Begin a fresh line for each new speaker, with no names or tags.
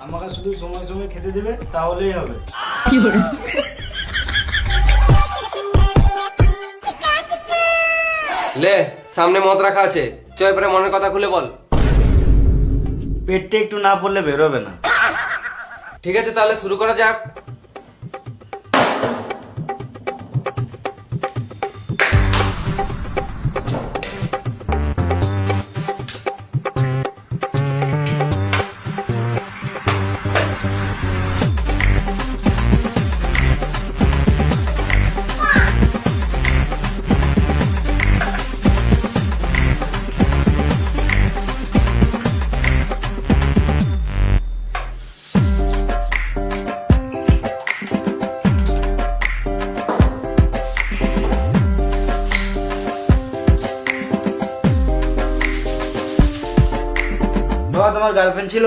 আমাকে শুধু সময় সময় খেতে দেবে তাহলেই হবে।
লে সামনে মদ রাখা আছে, চল এবারে মনের কথা খুলে বল।
পেটটা একটু না পড়লে বেরোবে না।
ঠিক আছে তাহলে শুরু করা যাক।
বাবা তোমার গার্লফ্রেন্ড ছিল?